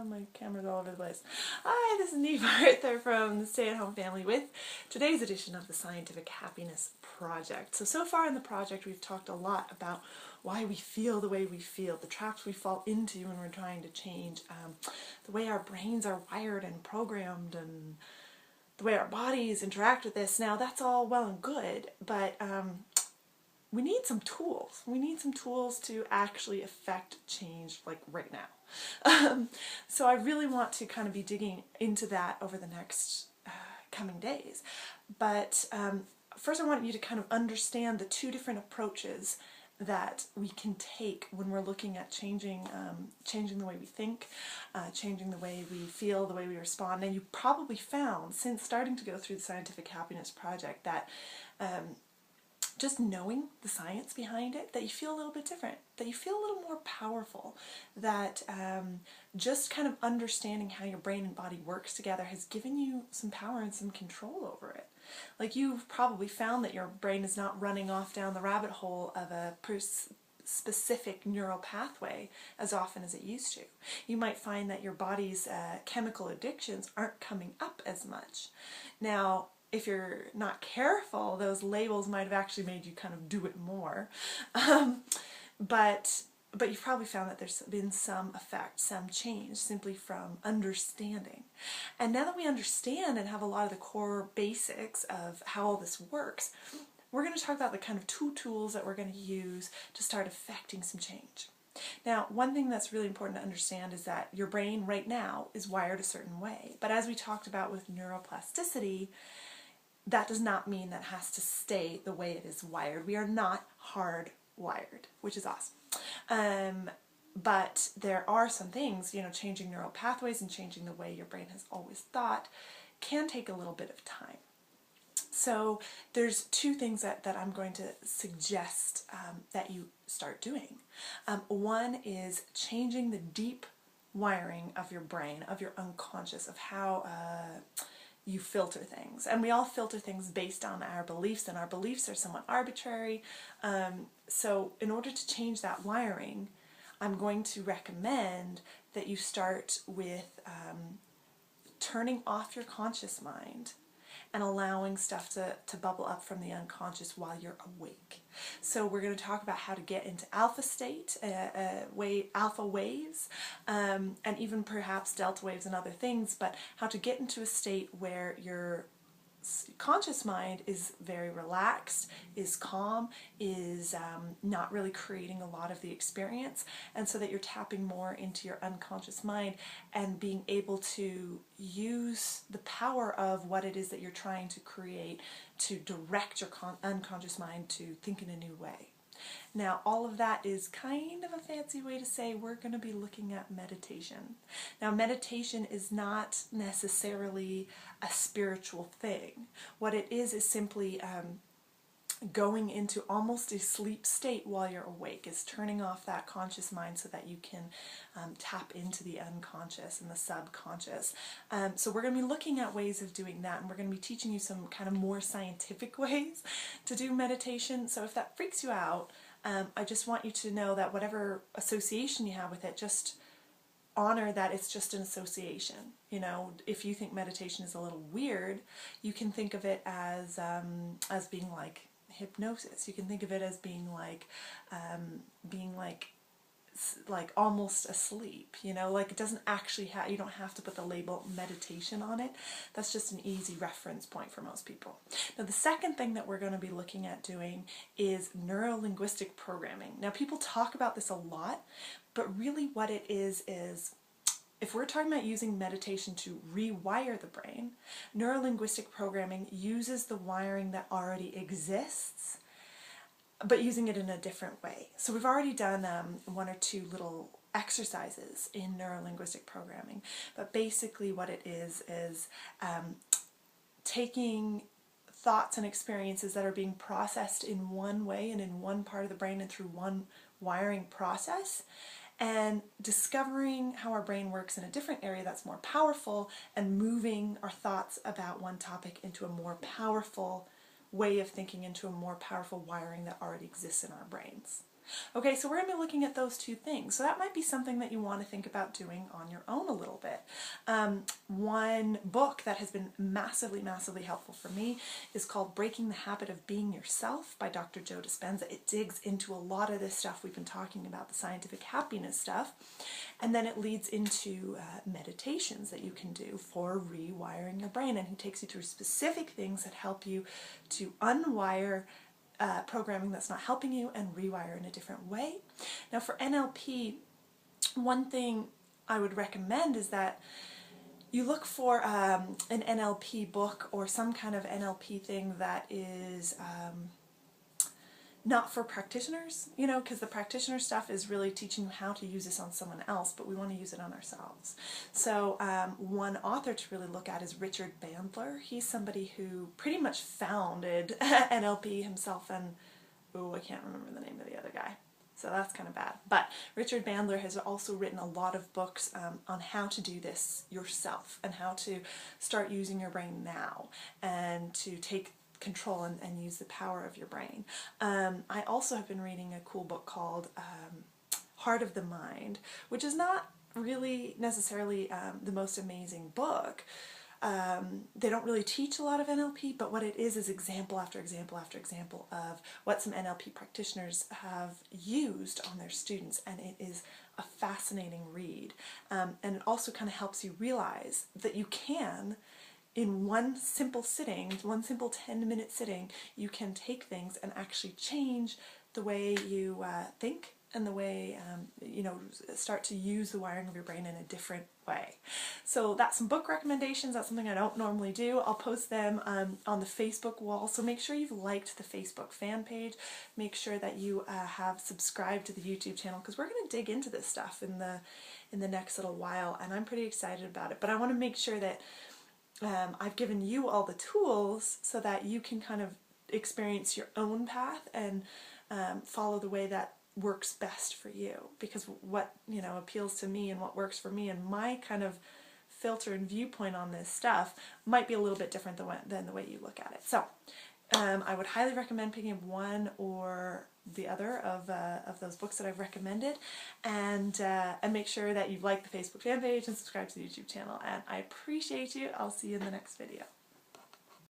My camera's all over the place. Hi, this is Neve Arthur from the Stay at Home Family with today's edition of the Scientific Happiness Project. So far in the project we've talked a lot about why we feel the way we feel, the traps we fall into when we're trying to change, the way our brains are wired and programmed, and the way our bodies interact with this. Now that's all well and good, but we need some tools. We need some tools to actually affect change like right now. So I really want to kind of be digging into that over the next coming days. But first I want you to kind of understand the two different approaches that we can take when we're looking at changing the way we think, changing the way we feel, the way we respond. And you probably found, since starting to go through the Scientific Happiness Project, that just knowing the science behind it, that you feel a little bit different, that you feel a little more powerful, that just kind of understanding how your brain and body works together has given you some power and some control over it. Like, you've probably found that your brain is not running off down the rabbit hole of a specific neural pathway as often as it used to. You might find that your body's chemical addictions aren't coming up as much. Now, if you're not careful, those labels might have actually made you kind of do it more. But you've probably found that there's been some effect, some change, simply from understanding. And now that we understand and have a lot of the core basics of how all this works, we're going to talk about the kind of two tools that we're going to use to start affecting some change. Now, one thing that's really important to understand is that your brain right now is wired a certain way. But as we talked about with neuroplasticity, that does not mean that has to stay the way it is wired. We are not hardwired, which is awesome. But there are some things, changing neural pathways and changing the way your brain has always thought can take a little bit of time. So there's two things that I'm going to suggest that you start doing. One is changing the deep wiring of your brain, of your unconscious, of how you filter things. And we all filter things based on our beliefs, and our beliefs are somewhat arbitrary. So in order to change that wiring, I'm going to recommend that you start with turning off your conscious mind and allowing stuff to bubble up from the unconscious while you're awake. So we're going to talk about how to get into alpha state, alpha waves, and even perhaps delta waves and other things, but how to get into a state where your conscious mind is very relaxed, is calm, is not really creating a lot of the experience, and so that you're tapping more into your unconscious mind and being able to use the power of what it is that you're trying to create to direct your unconscious mind to think in a new way. Now, all of that is kind of a fancy way to say we're going to be looking at meditation. Now, meditation is not necessarily a spiritual thing. What it is simply going into almost a sleep state while you're awake, is turning off that conscious mind so that you can tap into the unconscious and the subconscious. So we're going to be looking at ways of doing that, and we're going to be teaching you some kind of more scientific ways to do meditation. So if that freaks you out, I just want you to know that whatever association you have with it, just honor that it's just an association. If you think meditation is a little weird, you can think of it as being like hypnosis. You can think of it as being like almost asleep, like it doesn't actually have, you don't have to put the label meditation on it. That's just an easy reference point for most people. Now, the second thing that we're going to be looking at doing is neuro-linguistic programming. Now, people talk about this a lot, but really what it is if we're talking about using meditation to rewire the brain, neuro-linguistic programming uses the wiring that already exists, but using it in a different way. So we've already done one or two little exercises in neuro-linguistic programming, but basically what it is taking thoughts and experiences that are being processed in one way and in one part of the brain and through one wiring process, and discovering how our brain works in a different area that's more powerful, and moving our thoughts about one topic into a more powerful way of thinking, into a more powerful wiring that already exists in our brains. Okay, so we're going to be looking at those two things. So that might be something that you want to think about doing on your own a little bit. One book that has been massively, massively helpful for me is called Breaking the Habit of Being Yourself by Dr. Joe Dispenza. It digs into a lot of this stuff we've been talking about, the scientific happiness stuff, and then it leads into meditations that you can do for rewiring your brain, and he takes you through specific things that help you to unwire programming that's not helping you and rewire in a different way. Now for NLP, one thing I would recommend is that you look for an NLP book or some kind of NLP thing that is not for practitioners, you know, because the practitioner stuff is really teaching you how to use this on someone else, but we want to use it on ourselves. So one author to really look at is Richard Bandler. He's somebody who pretty much founded NLP himself, and oh, I can't remember the name of the other guy. So that's kind of bad. But Richard Bandler has also written a lot of books on how to do this yourself and how to start using your brain now and to take control and use the power of your brain. I also have been reading a cool book called Heart of the Mind, which is not really necessarily the most amazing book. They don't really teach a lot of NLP, but what it is example after example after example of what some NLP practitioners have used on their students, and it is a fascinating read. And it also kind of helps you realize that you can, in one simple sitting, one simple 10-minute sitting, you can take things and actually change the way you think and the way, you know, start to use the wiring of your brain in a different way. So that's some book recommendations. That's something I don't normally do. I'll post them on the Facebook wall. So make sure you've liked the Facebook fan page. Make sure that you have subscribed to the YouTube channel, because we're going to dig into this stuff in the next little while, and I'm pretty excited about it. But I want to make sure that I've given you all the tools so that you can kind of experience your own path and follow the way that works best for you, because what, you know, appeals to me and what works for me and my kind of filter and viewpoint on this stuff might be a little bit different than the way you look at it. So I would highly recommend picking up one or the other of those books that I've recommended, and make sure that you like the Facebook fan page and subscribe to the YouTube channel, and I appreciate you. I'll see you in the next video.